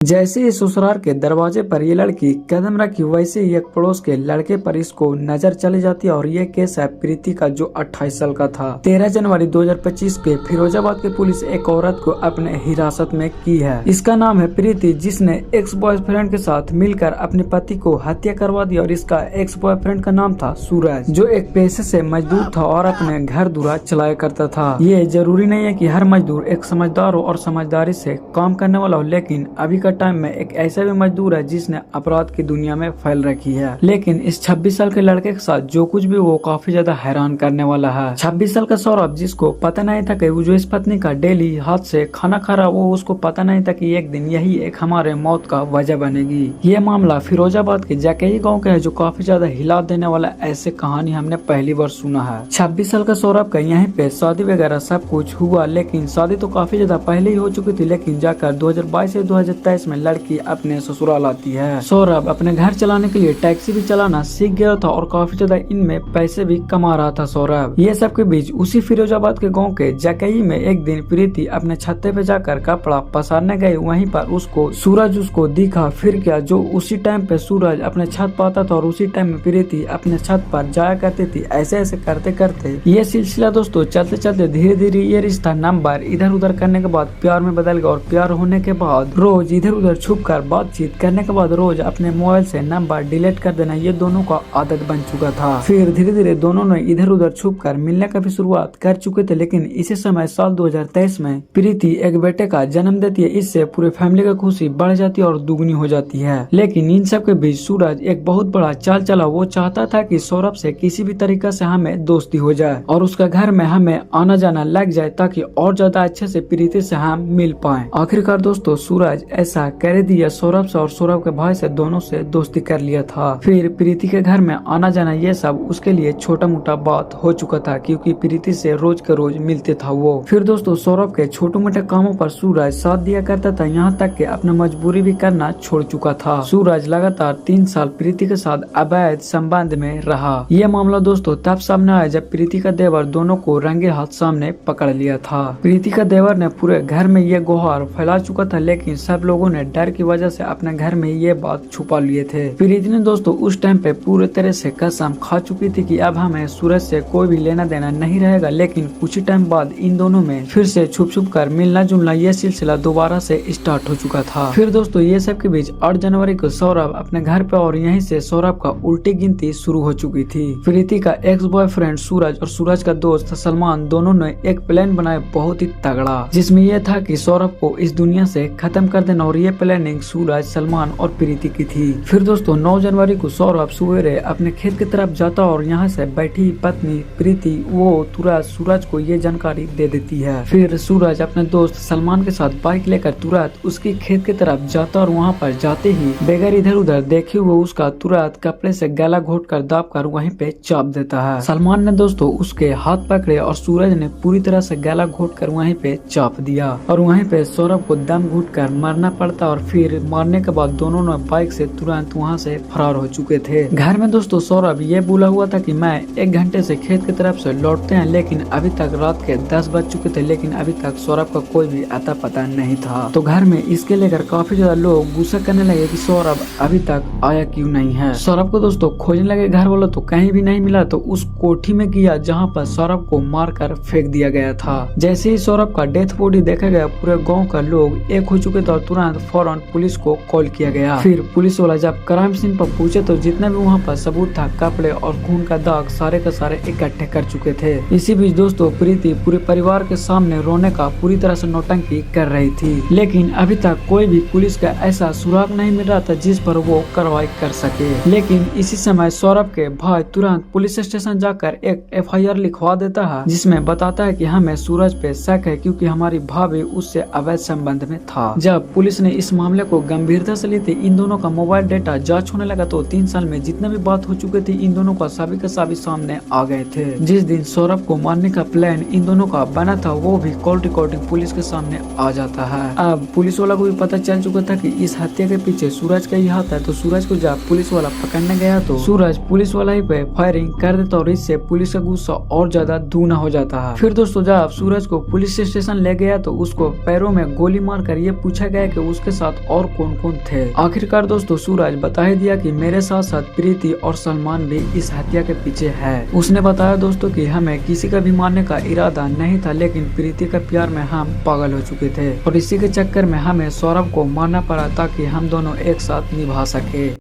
जैसे ही ससुराल के दरवाजे पर ये लड़की कदम रखी वैसे ही एक पड़ोस के लड़के पर इसको नजर चली जाती है और ये केस है प्रीति का, जो 28 साल का था। 13 जनवरी 2025 के फिरोजाबाद की पुलिस एक औरत को अपने हिरासत में की है। इसका नाम है प्रीति, जिसने एक्स बॉयफ्रेंड के साथ मिलकर अपने पति को हत्या करवा दी और इसका एक्स बॉयफ्रेंड का नाम था सूरज, जो एक पेशे से मजदूर था और अपने घर दूरा चलाया करता था। ये जरूरी नहीं है कि हर मजदूर एक समझदार हो और समझदारी से काम करने वाला हो, लेकिन अभी का टाइम में एक ऐसा भी मजदूर है जिसने अपराध की दुनिया में फैल रखी है। लेकिन इस 26 साल के लड़के के साथ जो कुछ भी वो काफी ज्यादा हैरान करने वाला है। 26 साल का सौरभ, जिसको पता नहीं था कि वो जो इस पत्नी का डेली हाथ से खाना खा रहा, वो उसको पता नहीं था कि एक दिन यही एक हमारे मौत का वजह बनेगी। ये मामला फिरोजाबाद के जकेई गाँव का है, जो काफी ज्यादा हिला देने वाला ऐसे कहानी हमने पहली बार सुना है। 26 साल का सौरभ का यहीं पे शादी वगैरह सब कुछ हुआ, लेकिन शादी तो काफी ज्यादा पहले ही हो चुकी थी। लेकिन जाकर 2022 से 2023 में लड़की अपने ससुराल आती है। सौरभ अपने घर चलाने के लिए टैक्सी भी चलाना सीख गया था और काफी ज्यादा इनमें पैसे भी कमा रहा था सौरभ। ये सब के बीच उसी फिरोजाबाद के गांव के जकई में एक दिन प्रीति अपने छत्ते पे जाकर कपड़ा पसारने गई। वहीं पर उसको सूरज उसको दिखा। फिर क्या, जो उसी टाइम पे सूरज अपने छत पर आता था और उसी टाइम में प्रीति अपने छत पर जाया करती थी। ऐसे ऐसे करते करते ये सिलसिला दोस्तों चलते चलते धीरे धीरे ये रिश्ता नंबर इधर उधर करने के बाद प्यार में बदल गया। और प्यार होने के बाद रोज इधर उधर छुप कर बातचीत करने के बाद रोज अपने मोबाइल से नंबर डिलीट कर देना, ये दोनों का आदत बन चुका था। फिर धीरे धीरे दोनों ने इधर उधर छुप कर मिलने का भी शुरुआत कर चुके थे। लेकिन इसी समय साल 2023 में प्रीति एक बेटे का जन्म देती है। इससे पूरे फैमिली का खुशी बढ़ जाती है और दुगनी हो जाती है। लेकिन इन सब के बीच सूरज एक बहुत बड़ा चाल चला। वो चाहता था कि सौरभ से किसी भी तरीके से हमें दोस्ती हो जाए और उसका घर में हमें आना जाना लग जाए, ताकि और ज्यादा अच्छे से प्रीति से हम मिल पाए। आखिरकार दोस्तों सूरज ऐसा कर दिया सौरभ से, और सौरभ के भाई से दोनों से दोस्ती कर लिया था। फिर प्रीति के घर में आना जाना ये सब उसके लिए छोटा मोटा बात हो चुका था, क्योंकि प्रीति से रोज के रोज मिलते था वो। फिर दोस्तों सौरभ के छोटे मोटे कामों पर सूरज साथ दिया करता था, यहाँ तक कि अपना मजबूरी भी करना छोड़ चुका था। सूरज लगातार 3 साल प्रीति के साथ अवैध संबंध में रहा। ये मामला दोस्तों तब सामने आया जब प्रीति का देवर दोनों को रंगे हाथ सामने पकड़ लिया था। प्रीति का देवर ने पूरे घर में ये गुहार फैला चुका था, लेकिन सब लोगों ने डर की वजह से अपने घर में ये बात छुपा लिए थे। प्रीति ने दोस्तों उस टाइम पे पूरे तरह से कसम खा चुकी थी कि अब हमें सूरज से कोई भी लेना देना नहीं रहेगा। लेकिन कुछ ही टाइम बाद इन दोनों में फिर से छुप छुप कर मिलना जुलना ये सिलसिला दोबारा से स्टार्ट हो चुका था। फिर दोस्तों ये सब के बीच 8 जनवरी को सौरभ अपने घर पे, और यहीं से सौरभ का उल्टी गिनती शुरू हो चुकी थी। प्रीति का एक्स बॉयफ्रेंड सूरज और सूरज का दोस्त सलमान दोनों ने एक प्लान बनाया बहुत ही तगड़ा, जिसमें यह था कि सौरभ को इस दुनिया से खत्म कर देना। और ये प्लानिंग सूरज, सलमान और प्रीति की थी। फिर दोस्तों 9 जनवरी को सौरभ सवेरे अपने खेत की तरफ जाता और यहाँ से बैठी पत्नी प्रीति वो तुरंत सूरज को ये जानकारी दे देती है। फिर सूरज अपने दोस्त सलमान के साथ बाइक लेकर तुरंत उसकी खेत की तरफ जाता और वहाँ पर जाते ही बगैर इधर उधर देखे हुए उसका तुरंत कपड़े से गला घोट कर दाब कर वहीं पे चाप देता है। सलमान ने दोस्तों उसके हाथ पकड़े और सूरज ने पूरी तरह से गला घोट कर वहीं पे चाप दिया और वहीं पे सौरभ को दम घुट कर मरना पड़ता। और फिर मारने के बाद दोनों ने बाइक से तुरंत वहां से फरार हो चुके थे। घर में दोस्तों सौरभ ये बोला हुआ था कि मैं 1 घंटे से खेत की तरफ से लौटते हैं, लेकिन अभी तक रात के 10 बज चुके थे, लेकिन अभी तक सौरभ का कोई भी अता पता नहीं था। तो घर में इसके लेकर काफी ज्यादा लोग गुस्सा करने लगे कि सौरभ अभी तक आया क्यों नहीं है। सौरभ को दोस्तों खोजने लगे घर वालों, तो कहीं भी नहीं मिला। तो उस कोठी में गया जहाँ पर सौरभ को मार कर फेंक दिया गया था। जैसे ही सौरभ का डेथ बॉडी देखा गया, पूरे गाँव का लोग एक हो चुके थे और तुरंत फौरन पुलिस को कॉल किया गया। फिर पुलिस वाला जब क्राइम सीन पर पहुंचे तो जितना भी वहाँ पर सबूत था, कपड़े और खून का दाग सारे का सारे इकट्ठे कर चुके थे। इसी बीच दोस्तों प्रीति पूरे परिवार के सामने रोने का पूरी तरह से नौटंकी कर रही थी, लेकिन अभी तक कोई भी पुलिस का ऐसा सुराग नहीं मिल रहा था जिस पर वो कार्रवाई कर सके। लेकिन इसी समय सौरभ के भाई तुरंत पुलिस स्टेशन जाकर एक FIR लिखवा देता है, जिसमें बताता है कि हमें सूरज पे शक है क्योंकि हमारी भाभी उससे अवैध संबंध में था। जब पुलिस ने इस मामले को गंभीरता से ली थी, इन दोनों का मोबाइल डेटा जांच होने लगा। तो 3 साल में जितना भी बात हो चुकी थी, इन दोनों का सभी के सभी सामने आ गए थे। जिस दिन सौरभ को मारने का प्लान इन दोनों का बना था, वो भी कॉल रिकॉर्डिंग पुलिस के सामने आ जाता है। अब पुलिस वाला को भी पता चल चुका था कि इस हत्या के पीछे सूरज का ही हाथ है। तो सूरज को जब पुलिस वाला पकड़ने गया तो सूरज पुलिस वाला ही पे फायरिंग कर देता और इससे पुलिस का गुस्सा और ज्यादा दूना हो जाता है। फिर दोस्तों जब सूरज को पुलिस स्टेशन ले गया तो उसको पैरों में गोली मारकर ये पूछा गया कि उसके साथ और कौन कौन थे। आखिरकार दोस्तों सूरज बता ही दिया कि मेरे साथ साथ प्रीति और सलमान भी इस हत्या के पीछे है। उसने बताया दोस्तों कि हमें किसी का भी मारने का इरादा नहीं था, लेकिन प्रीति का प्यार में हम पागल हो चुके थे और इसी के चक्कर में हमें सौरभ को मारना पड़ा ताकि हम दोनों एक साथ निभा सके।